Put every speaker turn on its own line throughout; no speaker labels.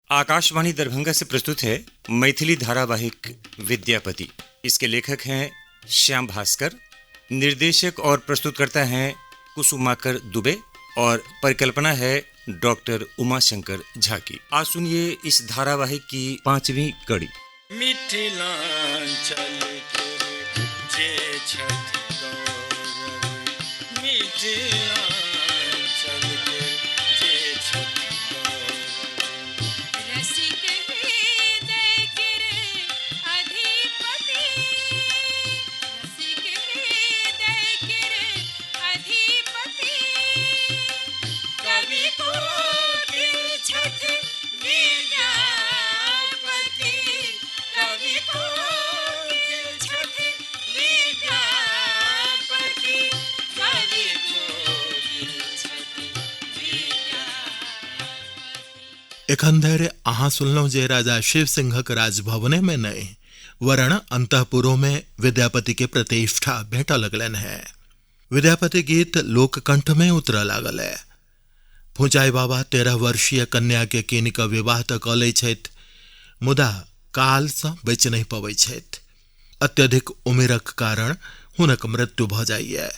आकाशवाणी दरभंगा से प्रस्तुत है मैथिली धारावाहिक विद्यापति। इसके लेखक हैं श्याम भास्कर, निर्देशक और प्रस्तुतकर्ता हैं कुसुमाकर दुबे और परिकल्पना है डॉक्टर उमाशंकर झा की। आज सुनिए इस धारावाहिक की 5वीं कड़ी।
मिथिलांचल के जे छठी गौरव, मिथिलांचल के जे छठी गौरव।
रसिक हृदय के अधिपति, रसिक हृदय के अधिपति, कवि कोकिल छठ विद्यापति, कवि कोकिल छठ विद्यापति, कवि कोकिल छठ विद्यापति।
एखन अहाँ सुनलहुँ जे राजा शिव सिंहक राजभवने में नहीं वरण अंतःपुरों में विद्यापति के प्रतिष्ठा भेट लगलन है। विद्यापति गीत लोककंठ में उतर लागल है। फुंचाई बाबा 13 वर्षीय कन्या के किनिक विवाह तऽ कऽ लै छथि, मुदा काल सँ बचि नहि पबै छथि। अत्यधिक उमिरक कारण हुनक मृत्यु भऽ जाइए।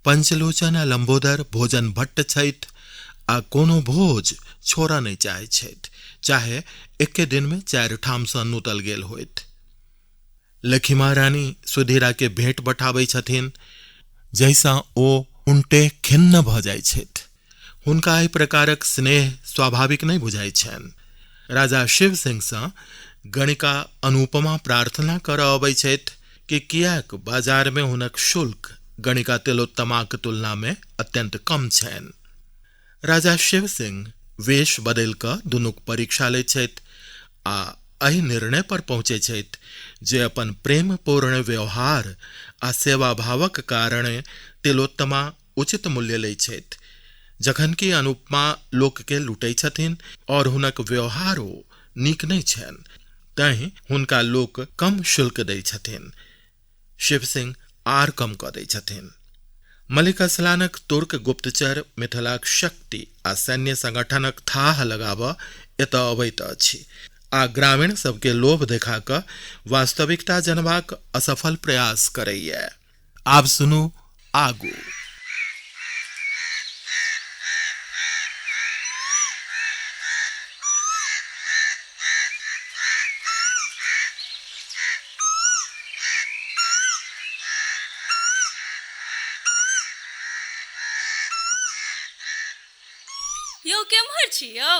पंचलोचन आ लंबोदर भोजन भट्ट छथि आ कोनो भोज छोड़ा नहीं चाहे छथि, चाहे एके दिन में 4 ठाम सँ नूतल गेल होइत। लखीमा रानी सुधीरा के भेंट पठाबै छथिन, जैसा ओ उनटे खिन्न भऽ जाइ छथि। हुनका एहि प्रकारक स्नेह स्वाभाविक नहीं बुझाइ छनि। राजा शिव सिंह सँ गणिका अनुपमा प्रार्थना करऽ अबै छथि कि कियाक बाजार में हुनक शुल्क गणिका तिलोत्तमाक तुलना में अत्यंत कम छनि। राजा शिव सिंह वेश बदल कऽ दुनूक परीक्षा लैत छथि आ एहि निर्णय पर पहुँचे छथि जे अपन प्रेम पूर्ण व्यवहार आ सेवा भावक कारणे तिलोत्तमा उचित मूल्य लैत छथि, जखन कि अनुपमा लोक के लूटै छथिन और हुनक व्यवहारो नीक नहीं छनि, तैं हुनका लोक कम शुल्क दै छथिन। शिव सिंह आर कम कऽ दै छथिन। मलिक असलानक तुर्क गुप्तचर मिथिलाक शक्ति आ सैन्य संगठनक थाह लगाबऽ एतऽ अबैत अछि आ ग्रामीण सबके लोभ देखा कऽ वास्तविकता जनबाक असफल प्रयास करैये। आब सुनू आगू।
यौ केम्हर छी यौ?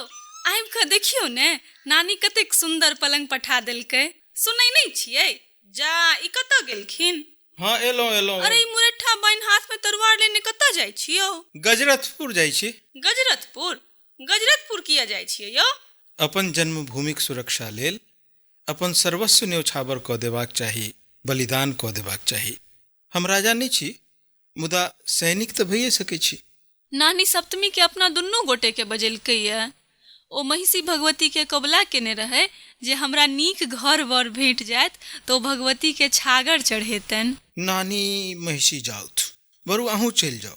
आबि कऽ देखियौ ने, नानी कतेक सुंदर पलंग पठा देलकै। सुनै नहीं छियै? जा, ई कतऽ गेलखिन?
हाँ, एलहुँ।
अरे ई मुरठा बहन हाथ में तलवार लेने कतऽ जाइ छियौ?
गजरथपुर जाइ छी।
गजरथपुर? गजरथपुर किया जाइ छियै यौ?
अपन जन्मभूमिक सुरक्षा लेल अपन सर्वस्व न्यौछावर कऽ देबाक चाही, बलिदान कऽ देबाक चाही। हम राजा नहीं छी, मुदा सैनिक तऽ भइए सकै छी।
नानी सप्तमी के अपना दुनू गोटे के बजेलकै ये। ओ महिषी भगवती के कबुला केने रहे जे हमरा नीक घर वर भेट जायत तो भगवती के छागर चढ़ेतनि।
नानी महिषी जाउथ, बरु अहूँ चलि जाउ।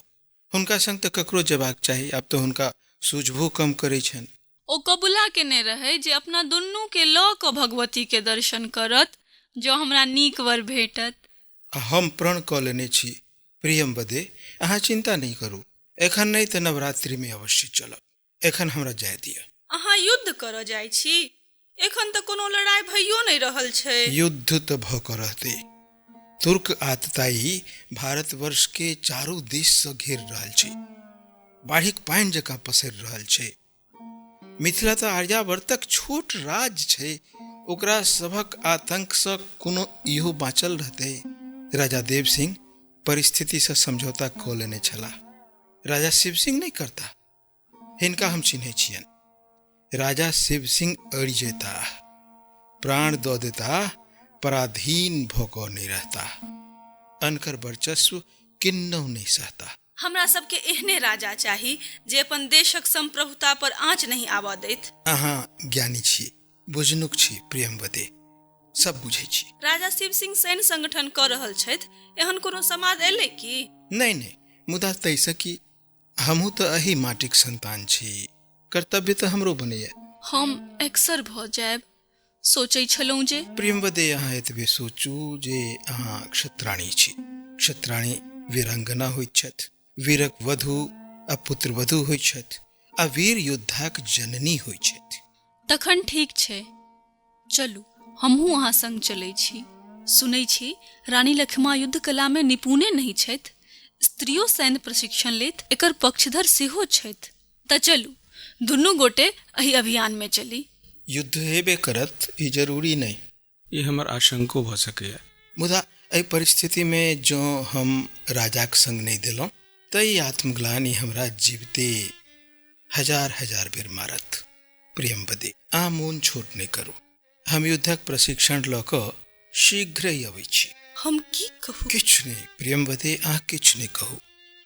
हुनका संग तऽ ककरो जेबाक चाही, आब तऽ हुनका सूझबो कम करै छनि।
ओ कबुला केने रहे जे अपना दुनू के लऽ कऽ भगवती के दर्शन करत जो हमरा नीक वर भेटत।
हम प्रण कऽ लेने छी प्रियम बदे, अहाँ चिंता नहीं करू। एखन नहीं तऽ नवरात्रि में अवश्य चलब। एखन हमरा जाय दिअ।
अहाँ युद्ध करऽ जाइ छी? एखन तऽ कोनो लड़ाई भइयो नहीं रहल छै।
युद्ध तऽ भऽ कऽ रहतै। तुर्क आतताई भारतवर्ष के चारू दिस सँ घेर रहल छै, बाढ़िक पानि जकाँ पसरि रहल छै। मिथिला तऽ आर्यावर्तक छोट राज्य छै, ओकरा सभक आतंक सँ कोनो इहो बाँचल रहतै? राजा देव सिंह परिस्थिति सँ समझौता कऽ लेने छलाह। राजा शिव सिंह नहीं करता। हिनका हम चिन्है छियनि। राजा शिव सिंह अड़ि जेता, प्राण दऽ देता, पराधीन भऽ कऽ नहीं रहता। अनकर वर्चस्व किन्नौ नहीं सहता।
हमरा सबके एहने राजा चाही जे अपन देशक संप्रभुता पर आँच नहीं आबऽ दैत।
अहाँ ज्ञानी छी, बुझनुक छी प्रियमवदे, सब बुझै छी।
राजा शिव सिंह सैन्य संगठन कऽ रहल छथि, एहन कोनो समाद एलै की?
नहीं, मुदा तैसँ की, हमहूँ तऽ एही माटिक संतान छी। कर्तव्य तऽ हमरो बनैया।
हम अक्सर भ जायब। सोचै छलहुँ जे
प्रियवदे अहाँ एतबे सोचू जे अहाँ क्षत्राणी छी। क्षत्राणी वीरांगना होइत छथि, वीरक वधु आ पुत्रवधु होइत छथि, आ वीर योद्धाक जननी होइत छथि।
तखन ठीक छै, चलू हमहूँ अहाँ संग चलै छी। सुनै छी रानी लक्ष्मा युद्ध कला में निपुणे नहीं छथि, स्त्रियो सैन्य प्रशिक्षण लेत एकर पक्षधर सेहो छथि। त चलू दुनू गोटे एहि अभियान में चली।
युद्ध हेबे करत ई जरूरी नहीं,
ये हमर आशंको भ सकैया।
मुदा एहि परिस्थिति में जो हम राजाक संग नहीं दिलौं त ई आत्मग्लानि हमरा जीवते हजार हजार बेर मारत। प्रियवदे अहाँ मोन छोट नहीं करू, हम युद्धक प्रशिक्षण ल क शीघ्र ही अबै छी।
हम की कहू?
किछु नहीं प्रियवदे, अहाँ किछु नहीं कहू।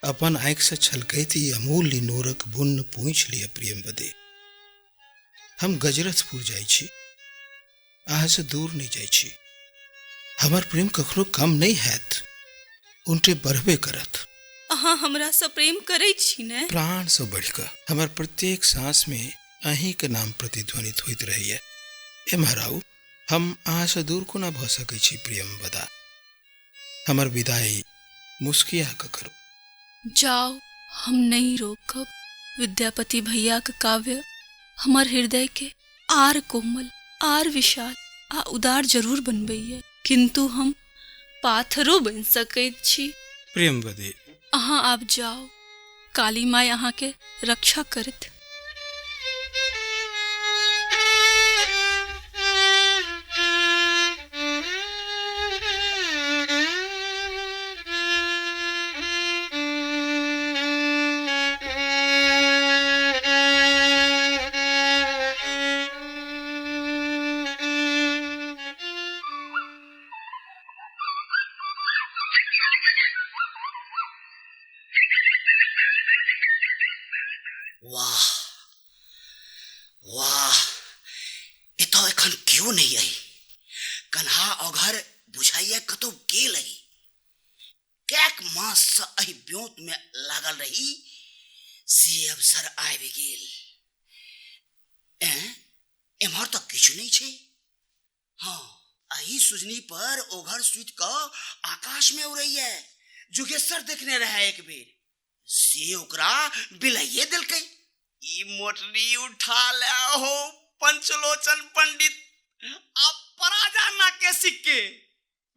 अपन आँखि से छलकैत ई अमूल्य नोरक बुन्न पूछि लिया प्रियवदे। हम गजरथपुर जाइ छी, अहाँ से दूर नहीं जाइ छी। हमर प्रेम कखनो कम नहीं हैत, उनटे बढ़बे करत।
अहाँ हमरा से प्रेम करै छी ने?
प्राण से बढ़िकऽ हमर प्रत्येक सांस में अहीं के नाम प्रतिध्वनित होइत रहैया। एम्हर आउ, हम अहाँ से दूर कोना भ सकै छी प्रियवदा। हमर विदाई मुस्किया क करू।
जाओ, हम नहीं रोकब। विद्यापति भैया के काव्य हमर हृदय के आर कोमल, आर विशाल आ उदार जरूर बनबैया, किंतु हम पाथरो बन सकैत छी।
प्रियवदे
अहाँ आब जाओ, काली माय अहाँ के रक्षा करत।
वाह वाह, ए तो एखन क्यों नहीं आई? कन्हा अघर बुझाइया कतौ गेल आई। कैक मास से एहि ब्योत में लागल रही, से अवसर आबि गेल। एम्हर तो किछु नहीं छे। हाँ, एहि सुजनी पर ओघर सुत क आकाश में उड़ैया। जुगेश्वर देखने रहे एक बेर, से ओकरा बिलाइए दिलकै। ई मोटरी उठा ले हो पंचलोचन पंडित, अब पराजाना के सिक्के।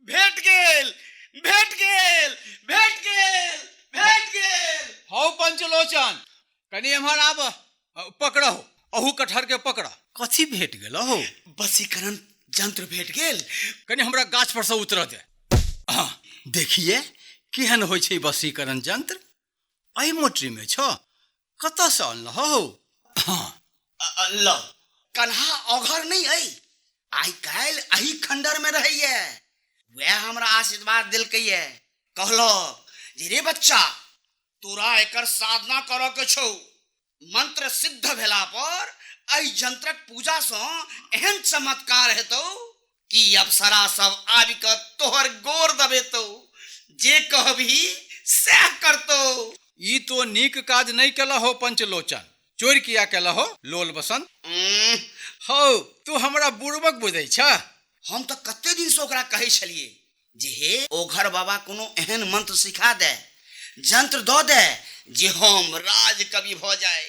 भेट गेल, भेट गेल, भेट गेल, भेट गेल।
हौ पंचलोचन, कनी एम्हर आब, पकड़ो अहू कटहर के पकड़।
कथी भेट गेल हो?
वशीकरण यंत्र भेट गेल।
कनी हमरा गाछ पर से उतर दे।
देखिए केहन होइ छै वशीकरण यंत्र। एहि मोटरी में छ, कतऽ से अनल हो?
हाँ लो, कन्हा अघर नहीं आई, आई काल एही खंडर में रहिए। वह हमरा आशीर्वाद दिलकैये, कहलो जे रे बच्चा, तोरा एकर साधना करऽ के छौ। मंत्र सिद्ध भेला पर एहि यंत्रक पूजा से एहन चमत्कार हेतौ कि अप्सरा सब आबि क तोहर गोर दबेतौ। जे कहबी सैह करतौ।
ई तो नीक काज नहीं केला हो पंचलोचन। चोर किया केला हो लोल बसंत? हो, तू हमरा बुड़बक बुझै छ।
हम तो कते दिन से ओकरा कहै छलिए जे हे ओघर बाबा कोनो एहन मंत्र सिखा दे, यंत्र दो दे जे हम राज कवि भ जाए।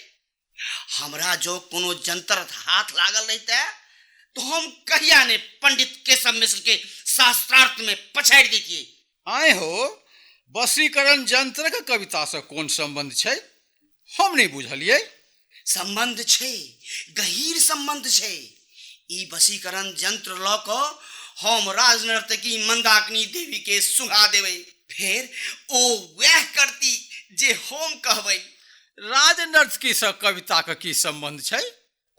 हमरा जो कोनो जंतर हाथ लागल रहते तो हम कहिया ने पंडित केशव मिश्र के शास्त्रार्थ में पछाड़ देतिए।
आए हो, वशीकरण यंत्र के कविता से कोन संबंध छै? हम नहीं बुझलिए।
संबंध छे, गहीर संबंध छे। ई वशीकरण यंत्र ल क हम राजनर्तकी मंदाकिनी देवी के सुहा देवे, फिर ओ वह करती जे हम कहबै।
राजनर्तकी से कविता के की संबंध छै?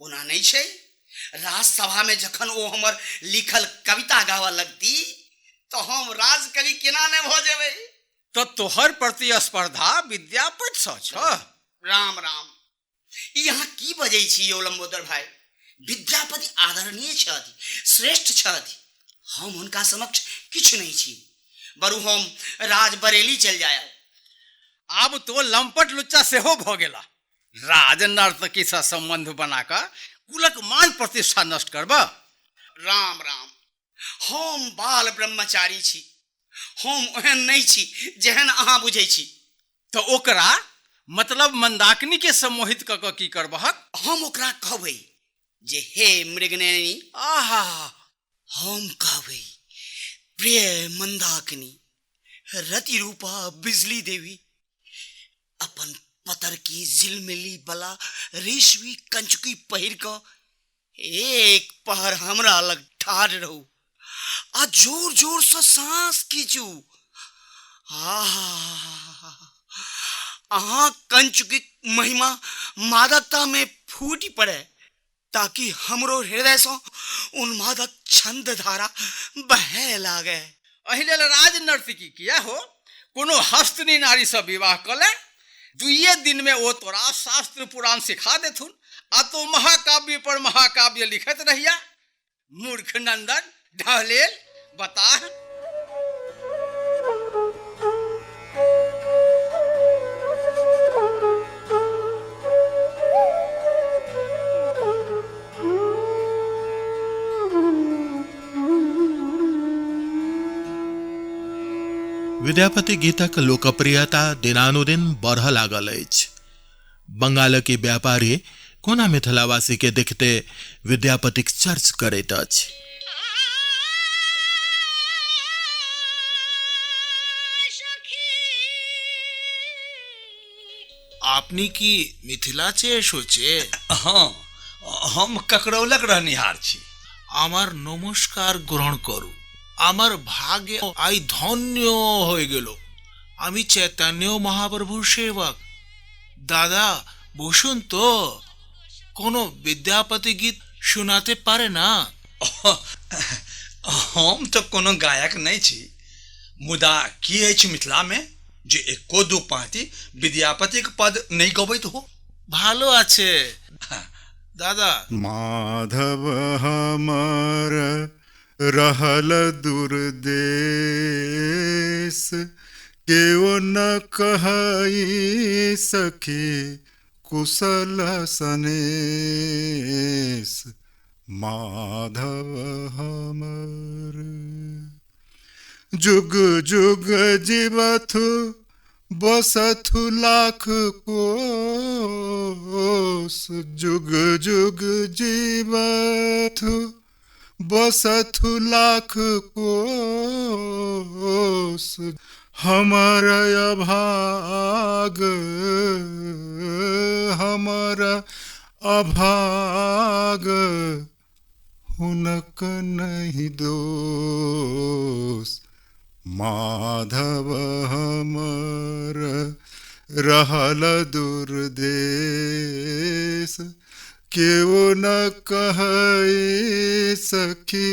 कोना नहीं छे? राजसभा में जखन ओ हमर लिखल कविता गावा लगती तो हम राजकवि केना ने भ जेबै।
तो तोहर प्रतिस्पर्धा विद्यापति से छ।
राम राम, यहाँ की बजै छी यौ लंबोदर भाई? विद्यापति आदरणीय छथि, श्रेष्ठ छथि। हम उनका समक्ष किछु नहीं छी, बरु हम राज बरेली चल जायब।
आब तो लंपट लुच्चा सेहो भ गेला। राजनर्तकी से संबंध बनाकर
कुलक मान प्रतिष्ठा नष्ट करबा?
राम राम, हम बाल ब्रह्मचारी छी, हम ओहन नहीं छी जेहन अहाँ बुझै छी।
तो ओकरा मतलब मंदाकिनी के सम्मोहित क के की करबहक?
हम ओकरा कहबै जे हे मृगनयनी,
आहा,
हम कहबै प्रिय मंदाकिनी, रति रूपा बिजली देवी, अपन पतर की झिलमिली बला रेशमी कंचुकी पहिर क एक पहर हमरा लग ठाढ़ रहू आ जोर जोर से सांस खींचू। अहाँ कंचुकी महिमा मादकता में फूटी पड़े, ताकि हमरो हृदय से उन्मादक छंद धारा बहे लागे।
अहिले राज नर्तकी किया हो? कोनो हस्तनी नारी से विवाह कले, 2 दिन में वो तोरा शास्त्र पुराण सिखा देथुन, आ तो महाकाव्य पर महाकाव्य लिखत रहिया। मूर्ख नंदन, ढहलेल, बता।
विद्यापति गीतक लोकप्रियता दिनानुदिन बढ़ लागल अछि। बंगाल के व्यापारी कोना मिथिलावासी के देखते विद्यापतिक चर्च करैत अछि।
आपनी की मिथिला चे सोचे?
हाँ, हम ककरौलक रहनिहार छी।
আমার নমস্কার গ্রহণ করু। আমার ভাগ্য আই ধন্য হয়ে গেল, আমি চৈতন্য মহাপ্রভুর সেবক। দাদা বসুন তো, কোনো विद्यापति गीत सुनाते पारे ना?
हम तो कोनो गायक नहीं छी, मुदा की अछि मिथिला में जे एको दू पाँति विद्यापति के पद नहीं गबैत हो?
ভালো আছে दादा।
माधव हमर रहल दुर्देश, केओ न कहई सखी कुशल सनेश। माधव हमर जुग जुग जीवथु, बसथु लाख कोस। जुग जुग जीवथु, बसथु लाख कोस। हमर अभाग, हमर अभाग, हुनक नहीं दोष। माधव हमर रहल दुर्देश, केओ न कहई सखी,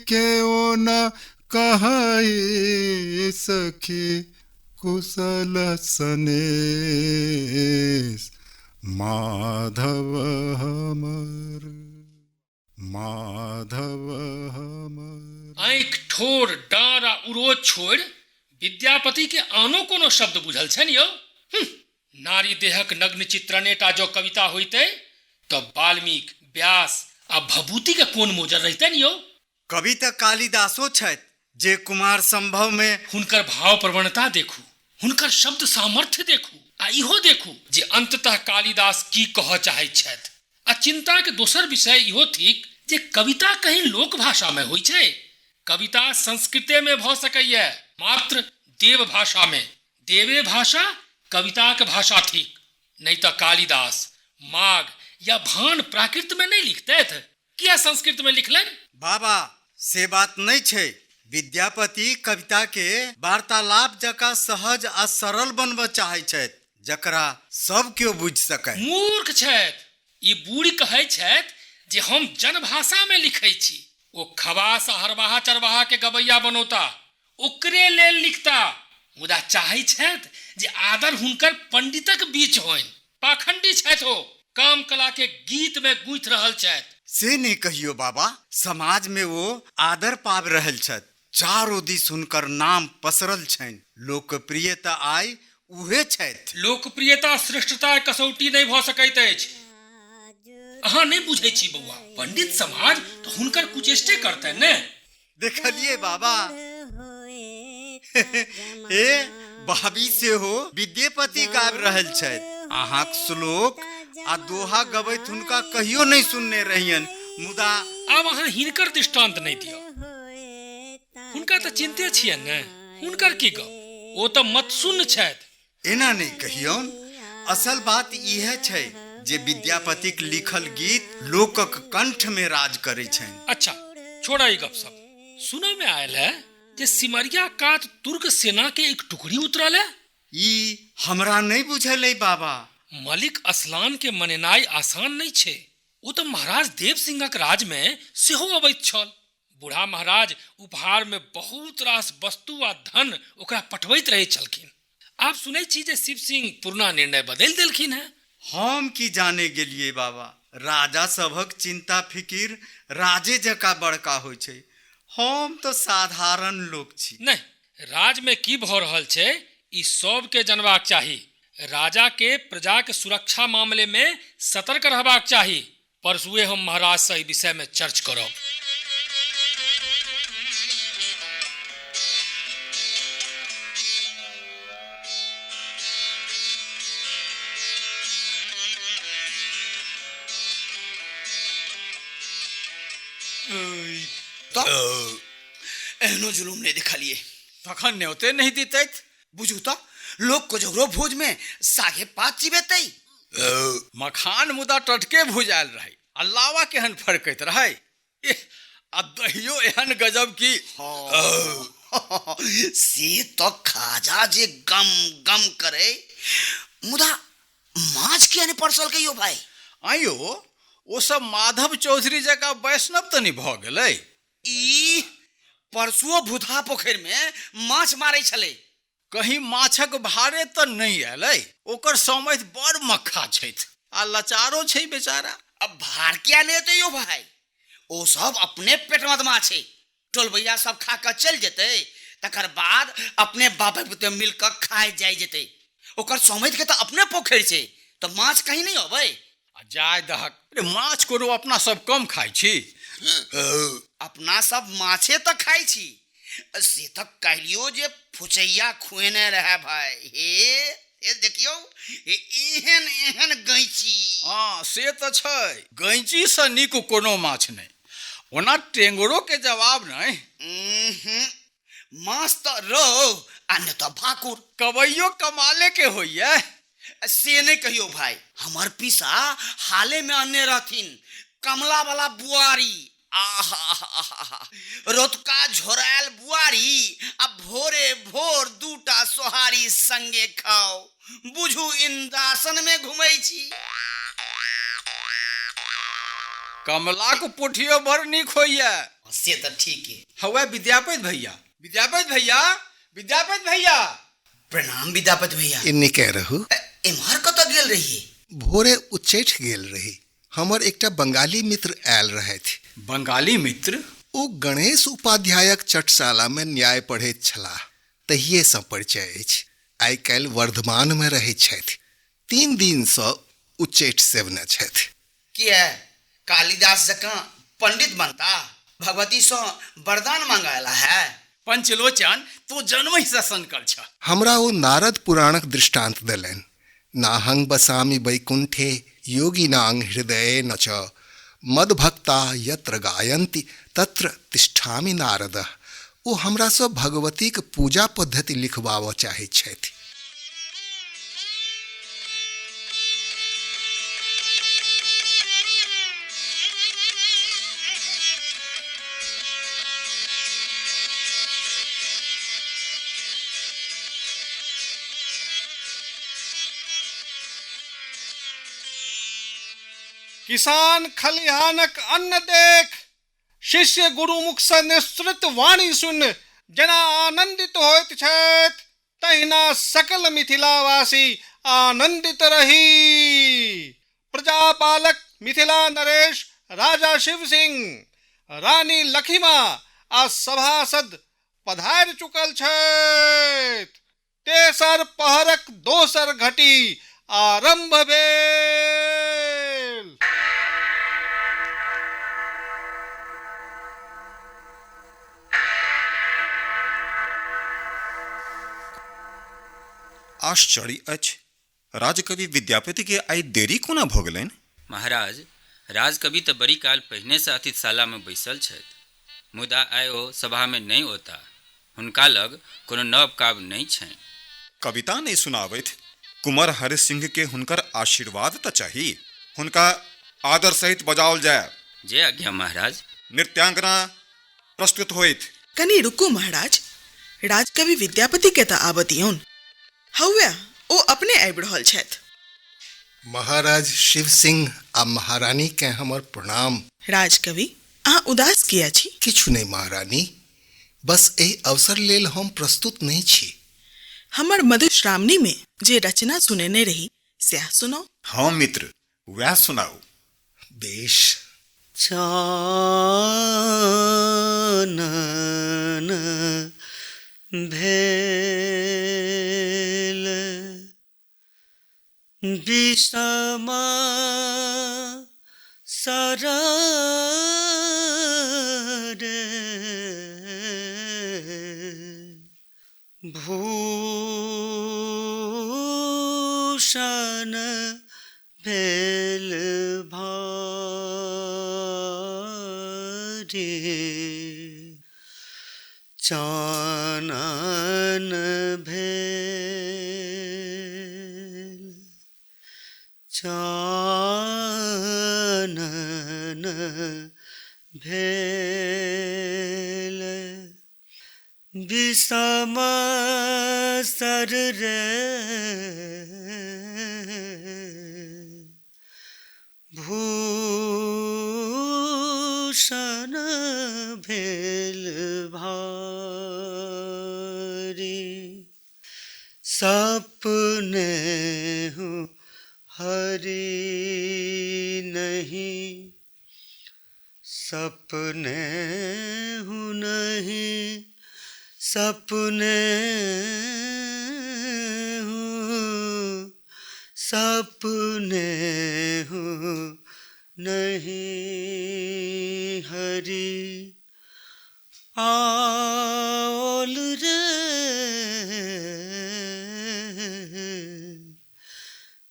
केओ न कहई सखी कुशल सनेश। माधव हमर, माधव हमर।
आँख ठोर डाँर आ उरोज छोड़ विद्यापति के आनो कोनो शब्द बुझल छन यौ? नारी देहक नग्न चित्रणेटा जो कविता होइते तो वाल्मीकि, व्यास आ भभूति के कोन मोजर रहितन यौ?
कवि त कालिदासो छथि जे कुमार संभव में
हुनकर भाव प्रवणता देखू, हुनकर शब्द सामर्थ्य देखू, आ इहो देखू जे अंततः कालिदास की कह चाहै छथि। आ चिंता के दोसर विषय इहो थिक जे कविता कहीं लोक भाषा में होइ छै। कविता संस्कृते में भ सकैया, मात्र देव भाषा में। देवे भाषा कविता के भाषा थिक, नहीं तो कालिदास माघ या भान प्राकृत में नहीं लिखते थे, किया संस्कृत में लिखलन?
बाबा से बात नहीं छै। विद्यापति कविता के वार्तालाप जका सहज आ सरल बनब चाहे छथि, जकरा सब केओ बुझ सकै।
मूर्ख छथि ई बूढ़ी कहै छथि जे हम जनभाषा में लिखै छी। ओ खवास हरवाहा चरवाहा के गबैया बनौता, ओकरे लेल लिखता। मुदा चाहै छथि जे आदर हुनकर पंडितक बीच होइन। पाखंडी छथि ओ, काम कला के गीत में गूंथ रहल छथि।
से नहीं कहियो बाबा, समाज में वो आदर पाबि रहल छथि। चारों दिस हुनकर नाम पसरल छनि। लोकप्रियता आइ उहे छथि।
लोकप्रियता श्रेष्ठता कसौटी नहीं भ सकैत अछि। अहाँ नहीं बुझे छी बउआ, पंडित समाज तो हुनकर कुचेष्टे करते ने।
देखलिए बाबा ए भाभी से हो विद्यापति गाबि रहल छथि। अहाँक श्लोक आ दोहा गबैत हुनका कहियो नहीं सुनने रहियन, मुदा
आब अहाँ हिनकर दृष्टांत नहीं दियो। हुनका तो चिंते छियन ने, हुनकर की गप, ओ तो मत सुन छथि।
एना नहीं कहियौन। असल बात यह छै जे विद्यापतिक लिखल गीत लोकक कंठ में राज करे छनि।
अच्छा छोड़ा ई गप सब। सुना में आयल है जे सिमरिया कात तुर्क सेना के एक टुकड़ी उतरल है।
ई हमरा नहीं बुझल है बाबा।
मलिक असलान के मनेनाई आसान नहीं छे। वो तो महाराज देव सिंहक राज में सेहो अबैत छल। बूढ़ा महाराज उपहार में बहुत रास वस्तु आ धन ओकरा पठबैत रहे छलखिन। आप सुनै छी जे शिव सिंह पुरना निर्णय बदल देलखिन है।
हम की जाने गेलिए बाबा। राजा सभक चिंता फिकिर राजे जका बड़का होइ छै। हम तो साधारण लोग छी।
नहीं, राज में की भ रहल छै ई सब के जनबाक चाही। राजा के प्रजा के सुरक्षा मामले में सतर्क रहबाक चाही। परसुए हम महाराज से ई विषय में चर्च करब।
एहनो जुलूम नहीं दिखलिए।
तखन न्योते नहीं दीते।
बुझू तो लोग को जोगरो भोज में सागे पात चिबेतै।
मखान मुदा टटके भुजायल रहे, अलावा केहन फरकैत रहे। आ दहियो एहन गजब की
से तो खाजा जे गम गम करे, मुदा माछ किया ने परसल कहियो भाई।
आइयो ओ सब माधव चौधरी जका वैष्णव तो नहीं भ गेलै।
ई परसुओ भूधा पोखर में माछ मारे छले।
कहीं माछक भारे तो नहीं आलै। ओकर समझ बड़ मक्खा छै आ लाचारो छै बेचारा।
अब भार क्या नहीं होते यो भाई। ओ सब अपने पेट मदमा छै। टोल भैया सब खा कर चल जेते, तकर बाद अपने बापे पुते मिलकर खाए जाय जेते। ओकर समझ के तो अपने पोखर छै, तो माछ कहीं नहीं होबै।
जाय दहक, माछ को अपना सब कम खाई छी।
अपना सब माछे तो खाई छी। से तक कहलियो जे फुचैया खुएने रहे भाई। हे देखियो एहन एहन गैंची।
हाँ से तो छै। गैंची से नीक कोनो माछ नहीं। ओना टेंगरो के जवाब नहीं।
माछ तो रो आ न तो भाकुर।
कबैयो कमाले के होइए।
से नहीं कहियो भाई। हमार पिसा हाले में अन्ने रहथिन कमला वाला बुआरी। रोतका झोरायल बुआरी आ भोरे भोर दूटा सोहारी संगे खाओ। बुझू इंदासन में घुमै छी।
कमला को पुठियो बड़ निक होइए।
से तो ठीक है।
हवे विद्यापति भैया, विद्यापति भैया, विद्यापति भैया।
प्रणाम विद्यापति भैया।
इन्ने कह रहू
एम्हर कतऽ गेल रहिए?
भोरे उच्चैठ गेल रही। हमर एकटा बंगाली मित्र आयल रहथि।
बंगाली मित्र?
ओ गणेश उपाध्यायक चटशाला में न्याय पढ़ैत छलाह, तहिए सँ परिचय अछि। आइ काल्हि वर्धमान में रहैत छथि। 3 दिन सँ उच्चैठ सेवने छथि।
किया कालिदास जकाँ पंडित बनता? भगवती सँ वरदान मांगाला है?
पंचलोचन तो जन्म ही से संकल छ।
हमरा ओ नारद पुराणक दृष्टांत देलनि। नाहं बसामि वैकुंठे योगिनां हृदये न च मदभक्ता यत्र गायन्ति तत्र तिष्ठामि नारदः। ओ हमरा सँ भगवतीक पूजा पद्धति लिखबाबऽ चाहैत छथि।
किसान खलिहानक अन्न देख, शिष्य गुरुमुख सँ निस्तृत वाणी सुन जना आनंदित होइत छथि, तहिना सकल मिथिलावासी आनंदित रही। प्रजापालक मिथिला नरेश राजा शिव सिंह, रानी लखिमा आ सभासद पधारि चुकल छथि। तेसर पहरक दोसर घटी आरंभ भेल।
आश्चर्य अछि, राजकवि विद्यापति के आई देरी कोना भऽ गेलनि?
महाराज, राजकवि तऽ बड़ी काल पहिने से अतिथिशाला में बैसल छथि, मुदा आइ ओ सभा में नहीं होता। हुनका लग कोनो नव काव्य नहीं छनि।
कविता नहीं सुनाबैत कुंवर हरि सिंह के हुनकर आशीर्वाद तऽ चाही। हुनका आदर सहित बजाओल जाय।
जे आज्ञा महाराज।
नृत्यांगना प्रस्तुत होइत।
कनी रुकू महाराज, राजकवि विद्यापति के तऽ आबऽ दियौन। हौवे ओ अपने आबि रहल छथि।
महाराज शिव सिंह आ महारानी के हमर प्रणाम।
राजकवि, अहाँ उदास किया छी?
किछु नहीं महारानी, बस एहि अवसर लेल हम प्रस्तुत नहीं छी।
हमर मधुश्रावणी में जे रचना सुनेने रही सएह सुनाओ।
हाँ मित्र, वह सुनाओ।
बेश।
चानन भेल विषम सरर भूषण भेल भारी चानन भेल चानन भेल विषम सर रे भूषण भेल भारी सपने हूँ हरि नहीं सपने हूँ नहीं सपने हूँ सपने हूँ नहीं हरि आल रे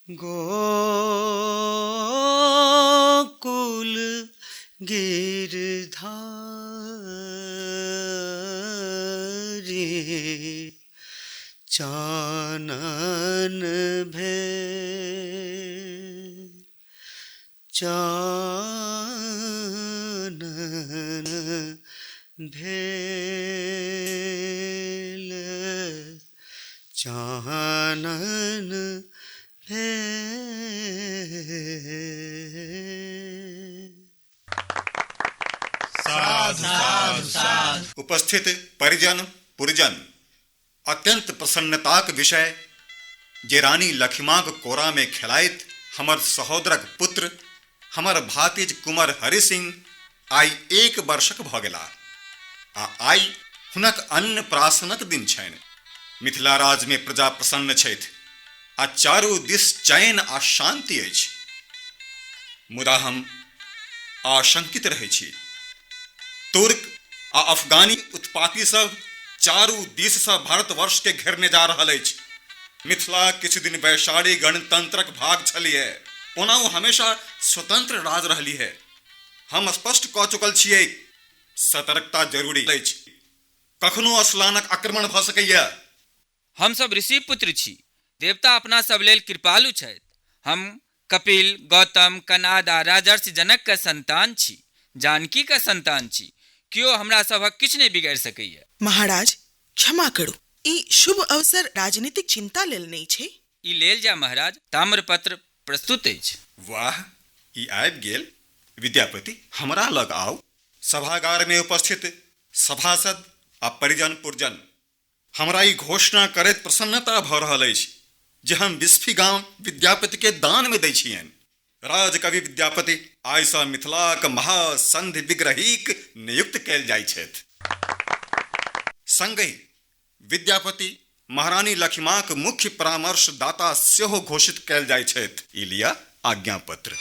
गोकुल गिरधारी चानन भेल चानन भेल चानन
उपस्थित परिजन पुरजन, अत्यंत प्रसन्नताक विषय जे रानी लक्ष्माक कोरा में खेलाइत हमर सहोदरक पुत्र हमर भातिज कुंवर हरि सिंह आई 1 वर्षक भऽ गेला आ आई हुनक अन्नप्राशनक दिन छनि। मिथिला राज में प्रजा प्रसन्न छथि आ चारू दिस चैन आ शांति अछि। मुदा हम आशंकित रहै छी। तुर्क आ अफगानी उत्पाती सब चारू दिस से भारतवर्ष के घेरने जा रहल अछि। मिथिला किछु दिन वैशाली गणतंत्रक भाग छलिए, ओना ओ हमेशा स्वतंत्र राज रहली है। हम स्पष्ट कऽ चुकल छियै, सतर्कता जरूरी अछि। कखनो असलानक आक्रमण भऽ सकैया।
हम सब ऋषि पुत्र छी, देवता अपना सब लेल कृपालु छथि। हम कपिल, गौतम, कनाद आ राजर्षि जनक के संतान छी, जानकी के संतान छी। क्यों हमरा सभक किछु नहीं बिगाड़ सकैया।
महाराज क्षमा करू, ई शुभ अवसर राजनीतिक चिंता लेल नहीं छै।
ई लेल जा महाराज, ताम्रपत्र प्रस्तुत अछि।
वाह, ई आबि गेल। विद्यापति हमरा लग आओ। सभागार में उपस्थित सभासद आ परिजन पुरजन, हमरा ई घोषणा करैत प्रसन्नता भऽ रहल अछि जे हम बिस्फी गांव विद्यापति के दान में दै छियनि। राजकवि विद्यापति आइ सँ मिथिलाक महासंधि विग्रहीक नियुक्त कयल जाइ छथि। संगहि विद्यापति महारानी लक्ष्माक मुख्य परामर्शदाता सेहो घोषित कयल जाइ छथि। ई लिअ आज्ञापत्र।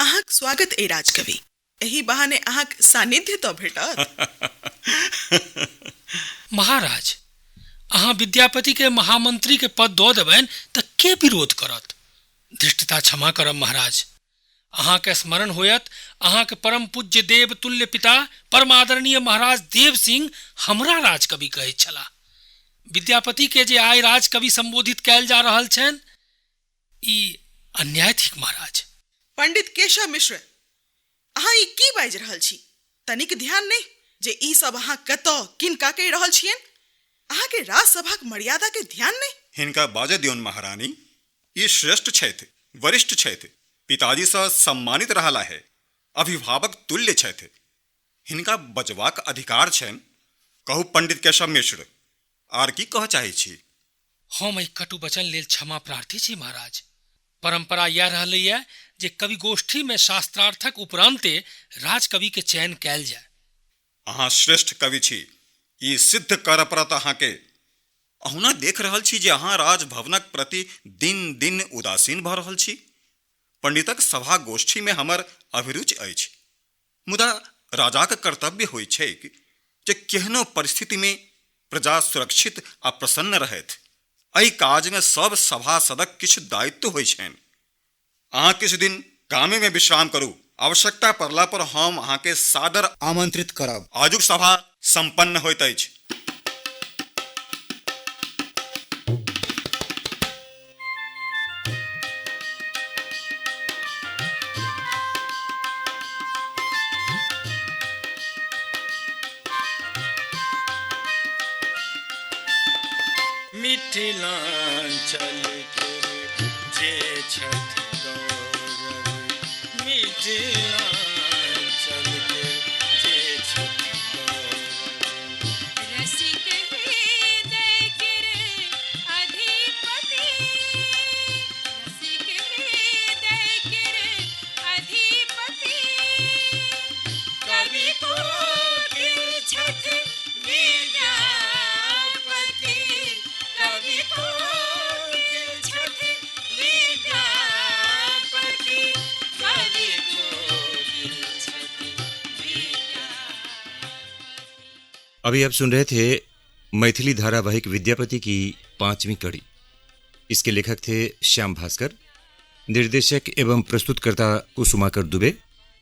अहाँक स्वागत ए राजकवि। एही बहाने अहाँक सानिध्य तो भेटत।
महाराज, अहाँ विद्यापति के महामंत्री के पद दो देबनि तऽ के विरोध करत। धृष्टता क्षमा करब महाराज। अहाँ के स्मरण होयत अहाँ के परम पूज्य देव तुल्य पिता परम आदरणीय महाराज देव सिंह हमरा राजकवि कहैत छलाह। विद्यापति के जे आइ राजकवि संबोधित कैल जा रहल छनि ई अन्याय थिक महाराज।
पंडित केशव मिश्र, अहाँ ई की बाजि रहल छी? तनिक ध्यान नहीं जे ई सब अहाँ कतौ किनका कहि रहल छियनि? अहाँ के राजसभाक मर्यादा के ध्यान नहीं?
हिनका बाजऽ दियौन महारानी। ई श्रेष्ठ छथि, वरिष्ठ छथि, पिताजी से सम्मानित रहला है, अभिभावक तुल्य छथि, हिनका बजबाक अधिकार छनि। कहू पंडित केशव मिश्र, आर की कह चाहै छी?
हम एहि कटु वचन लेल क्षमा प्रार्थी छी महाराज। परंपरा यह रहलैए जे कवि गोष्ठी में शास्त्रार्थक उपरांते राजकवि के चयन कैल जाय।
अहाँ श्रेष्ठ कवि छी, ई सिद्ध कर पड़त अहाँ के। अहुना देख रहल छी जे अहाँ राजभवनक प्रति दिन दिन उदासीन भऽ रहल छी। पंडितक सभा गोष्ठी में हमर अभिरुचि अछि, मुदा राजाक कर्तव्य होइत छैक जे केहनो परिस्थिति में प्रजा सुरक्षित आ प्रसन्न रहथि। एहि काज में सब सभासदक किछु दायित्व होइत छनि। अहाँ किछु दिन गामे में विश्राम करू, आवश्यकता पड़ला पर हम अहाँ के सादर आमंत्रित करब। आजुक सभा संपन्न होइत अछि।
मिथिलांचल के जे छथि गौरव, मिथिलांचल के जे छथि गौरव।
रसिक हृदय के अधिपति, रसिक हृदय के अधिपति, कवि कोकिल छथि विद्यापति, कवि कोकिल छथि विद्यापति, कवि कोकिल छथि विद्यापति।
अभी आप सुन रहे थे मैथिली धारावाहिक विद्यापति की 5वीं कड़ी। इसके लेखक थे श्याम भास्कर, निर्देशक एवं प्रस्तुतकर्ता कुसुमाकर दुबे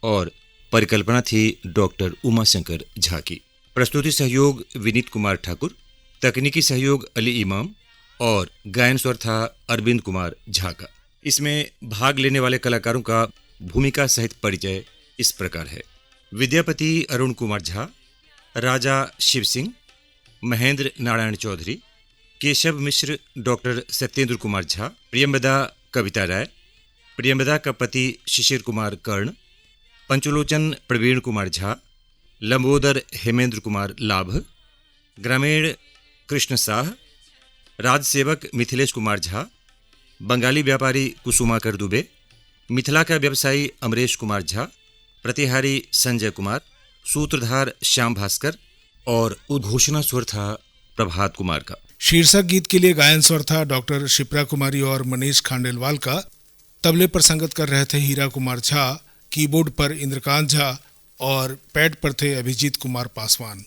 और परिकल्पना थी डॉक्टर उमाशंकर झा की। प्रस्तुति सहयोग विनीत कुमार ठाकुर, तकनीकी सहयोग अली इमाम और गायन स्वर था अरविंद कुमार झा का। इसमें भाग लेने वाले कलाकारों का भूमिका सहित परिचय इस प्रकार है। विद्यापति अरुण कुमार झा, राजा शिव सिंह महेंद्र नारायण चौधरी, केशव मिश्र डॉक्टर सत्येंद्र कुमार झा, प्रियंवदा कविता राय, प्रियंवदा का पति शिशिर कुमार कर्ण, पंचलोचन प्रवीण कुमार झा, लंबोदर हेमेंद्र कुमार लाभ, ग्रामीण कृष्ण साह, राजसेवक मिथिलेश कुमार झा, बंगाली व्यापारी कुसुमाकर दुबे, मिथिला का व्यवसायी अमरेश कुमार झा, प्रतिहारी संजय कुमार, सूत्रधार श्याम भास्कर और उद्घोषणा स्वर था प्रभात कुमार का।
शीर्षक गीत के लिए गायन स्वर था डॉक्टर शिप्रा कुमारी और मनीष खांडेलवाल का। तबले पर संगत कर रहे थे हीरा कुमार झा, कीबोर्ड पर इंद्रकांत झा और पैड पर थे अभिजीत कुमार पासवान।